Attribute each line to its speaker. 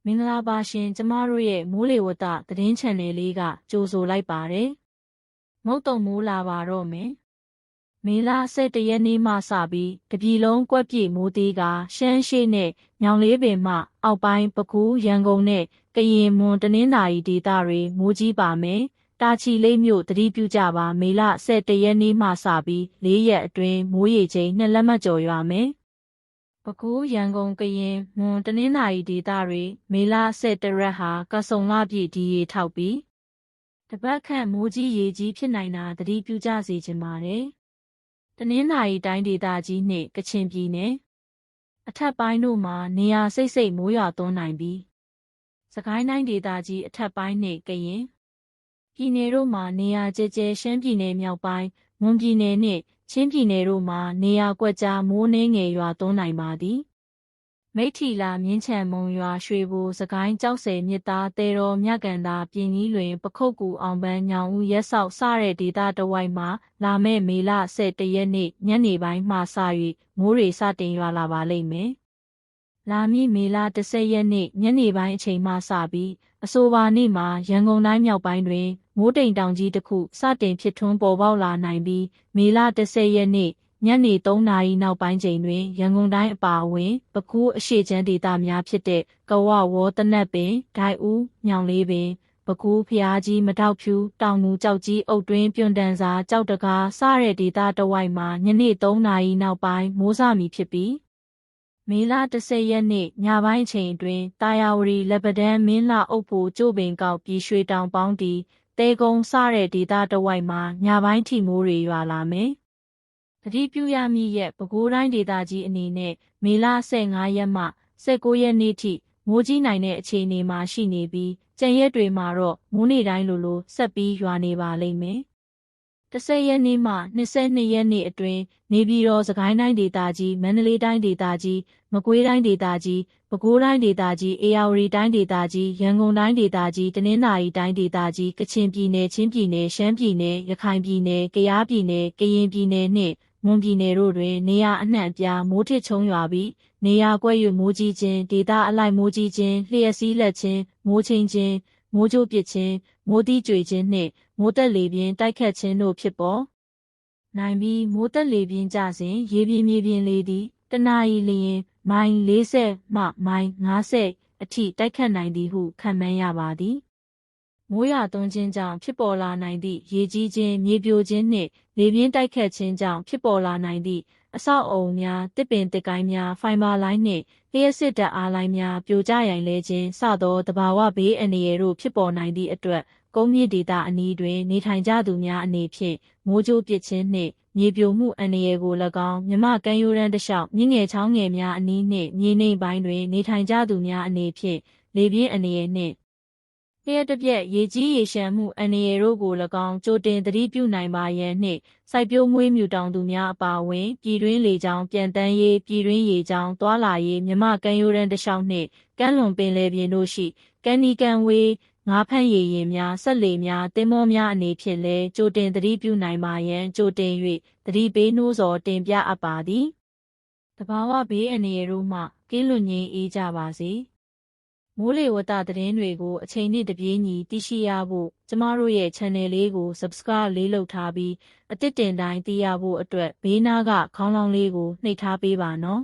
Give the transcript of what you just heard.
Speaker 1: င်္ဂလာပါရှင်ကျမတို့ရဲ့မိုးလေဝသသတင်းချန်နယ်လေးကကြိုဆိုလိုက်ပါတယ်။မုတ်တုံမိုးလာပါတော့မယ်။မေလ17ရက်နေ့မှစပြီးတပြည်လုံးကွက်ပြေမိုးသေးကရှမ်းရှိနဲ့ညောင်လေးပင်မှအောက်ပိုင်းပဲခူးရန်ကုန်နဲ့ကရင်မွန်တနင်္သာရီဒေသတွေမိုးကြီးပါမယ်။တာချီလိတ်မြို့သတိပြုကြပါမေလ17ရက်နေ့မှစပြီး4ရက်အတွင်းမိုးရေချိန်2လက်မကျော်ရွာမယ်။ပဲခူးရန်ကုန်ကရင်မွန်တနင်္သာရီဒေသတွေမေလ17ရက်ဟာကဆုံလပြည့်ဒီရေထောက်ပြီးတပတ်ခန့်မိုးကြီးရေကြီးဖြစ်နိုင်တာသတိပြုကြစေချင်ပါတယ်။တနင်္သာရီတိုင်းဒေသကြီးနှင့်ကချင်ပြည်နယ်အထက်ပိုင်းတို့မှာနေရာစိတ်စိတ်မိုးရွာသွန်းနိုင်ပြီးစကိုင်းတိုင်းဒေသကြီးအထက်ပိုင်းနှင့်ကရင်ပြည်နယ်တို့မှာနေရာကျဲကျဲရှမ်းပြည်နယ်မြောက်ပိုင်းမွန်ပြည်နယ်နှင့်ချင်းပြည်နယ်တို့မှာနေရာကွက်ကြားမိုးနှင်းငယ်ရွာသွန်းနိုင်ပါသည်မိထ္ထီလာမြင်းချံမုံရွာရွှေဘိုစကိုင်းကြောက်ဆယ်မြစ်သားတဲတော်မြကန်သာပြင်ကြီးလွင်ပခုတ်ကူအောင်ပန်းညောင်ဦးရက်ဆောက်စတဲ့ဒေသတဝိုက်မှာလာမယ့်မေလ17ရက်နေ့ညနေပိုင်းမှစ၍မိုးတွေစတင်ရွာလာပါလိမ့်မယ်။လာမည့်မေလ10ရက်နေ့ညနေပိုင်းအချိန်မှစပြီးအဆိုပါနေ့မှာရန်ကုန်တိုင်းမြောက်ပိုင်းတွင်မိုးတိမ်တောင်ကြီးတစ်ခုစတင်ဖြစ်ထွန်းပေါ်ပေါက်လာနိုင်ပြီးမေလ10ရက်နေ့ညနေ3နာရီနောက်ပိုင်းချိန်တွင်ရန်ကုန်တိုင်းအပါအဝင်ပဲခူးအရှေ့ချမ်းဒေသများဖြစ်တဲ့ကဝဝေါတနက်ပင်ဒိုက်ဦးညောင်လေးပင်ပဲခူးဖျားကြီးမတောက်ဖြူတောင်ငူကြောက်ကြီးအုတ်တွင်းပြွန်တန်စာကြောက်တကားစတဲ့ဒေသတဝိုက်မှာညနေ3နာရီနောက်ပိုင်းမိုးစမည်ဖြစ်ပြီးမေလ10ရက်နေ့ညပိုင်းအချိန်အတွင်းတာယာဝတီလက်ပတန်းမင်းလှအုပ်ဖို့ကျို့ပင်ကောက်ပြည်ရွှေတောင်ပေါင်းတီတဲကုန်းစတဲ့ဒေသတဝိုက်မှာညပိုင်းထိမိုးတွေရွာလာမယ်။သတိပြုရမည့်ရက်ပဲခူးတိုင်းဒေသကြီးအနေနဲ့မေလ15ရက်မှ19ရက်နေ့ထိမိုးကြီးနိုင်တဲ့အခြေအနေမှာရှိနေပြီးကျန်ရက်တွေမှာတော့မိုးနေတိုင်းလိုဆက်ပြီးရွာနေပါလိမ့်မယ်။10ရက်နေ့မှ22ရက်နေ့အတွင်းနေပြည်တော်စကိုင်းတိုင်းဒေသကြီးမန္တလေးတိုင်းဒေသကြီးမကွေးတိုင်းဒေသကြီးပဲခူးတိုင်းဒေသကြီးဧရာဝတီတိုင်းဒေသကြီးရန်ကုန်တိုင်းဒေသကြီးတနင်္သာရီတိုင်းဒေသကြီးကချင်ပြည်နယ်ချင်းပြည်နယ်ရှမ်းပြည်နယ်ရခိုင်ပြည်နယ်ကယားပြည်နယ်ကရင်ပြည်နယ်နှင့်မွန်ပြည်နယ်တို့တွင်နေရာအနှံ့အပြားမိုးထစ်ချုံရွာပြီးနေရာကွက်၍မိုးကြီးခြင်းဒေသအလိုက်မိုးကြီးခြင်းလျှက်စီးလက်ခြင်းမိုးချင်းခြင်းမိုးကြိုးပစ်ခြင်းမိုးတီးကြွေခြင်းနှင့်မိုးတက်လေပြင်းတိုက်ခတ်ခြင်းတို့ဖြစ်ပေါ်နိုင်ပြီးမိုးတက်လေပြင်းကျစဉ်ရေပြင်းမြေပြင်းလေသည်တနအီလျင်မိုင်40မှမိုင်50အထိတိုက်ခတ်နိုင်သည်ဟုခန့်မှန်းရပါသည်မိုးရွာသွန်းခြင်းကြောင့်ဖြစ်ပေါ်လာနိုင်သည့်ရေကြီးခြင်းမြေပြိုခြင်းနှင့်လေပြင်းတိုက်ခတ်ခြင်းကြောင့်ဖြစ်ပေါ်လာနိုင်သည့်အဆောက်အအုံများတစ်ပင်တစ်ကိုင်းများဖိုင်ဘာလိုင်းနှင့်လျှက်စစ်ဓာတ်အားလိုင်းများပြိုကျရိုင်လဲခြင်းစသောသဘာဝဘေးအန္တရာယ်တို့ဖြစ်ပေါ်နိုင်သည့်အတွက်ကုန်းမြင့်ဒေသအနီးတွင်နေထိုင်ကြသူများအနေဖြင့်မိုးကြိုးပစ်ခြင်းနှင့်မြေပြိုမှုအန္တရာယ်ကို၎င်းမြမကမ်းရိုးတန်းတစ်လျှောက်မြင့်ငယ်ချောင်းငယ်များအနီးနှင့်မြေနိမ့်ပိုင်းတွင်နေထိုင်ကြသူများအနေဖြင့်လေပြင်းအန္တရာယ်နှင့်လျှက်တစ်ပြက်ရေကြီးရေရှမ်းမှုအန္တရာယ်တို့ကို၎င်းကြိုတင်သတိပြုနိုင်ပါရန်နှင့်စိုက်ပျိုးမွေးမြူတောင်သူများအပါအဝင်ပြည်တွင်းလေကြောင်းပြန်တန်းရေးပြည်တွင်းရေကြောင်းသွာလာရေးမြမကမ်းရိုးတန်းတစ်လျှောက်နှင့်ကမ်းလွန်ပင်လယ်ပြင်တို့ရှိကမ်းနီးကမ်းဝေးငါးဖမ်းရေရင်များဆက်လေများသင်္ဘောများအနေဖြင့်လည်းကြိုတင်သတိပြုနိုင်ပါရန်ကြိုတင်၍သတိပေးနှိုးဆော်တင်ပြအပ်ပါသည်တဘာဝဘေးအန္တရာယ်တို့မှကင်းလွတ်ငြိမ်းအေးကြပါစေမိုးလေဝသသတင်းတွေကိုအချိန်နဲ့တပြေးညီသိရှိရဖို့ကျမတို့ရဲ့ channel လေးကို subscribe လေးလုပ်ထားပြီးအသစ်တင်တိုင်းသိရဖို့အတွက်ဘေးနားကခေါင်းလောင်းလေးကိုနှိပ်ထားပေးပါနော်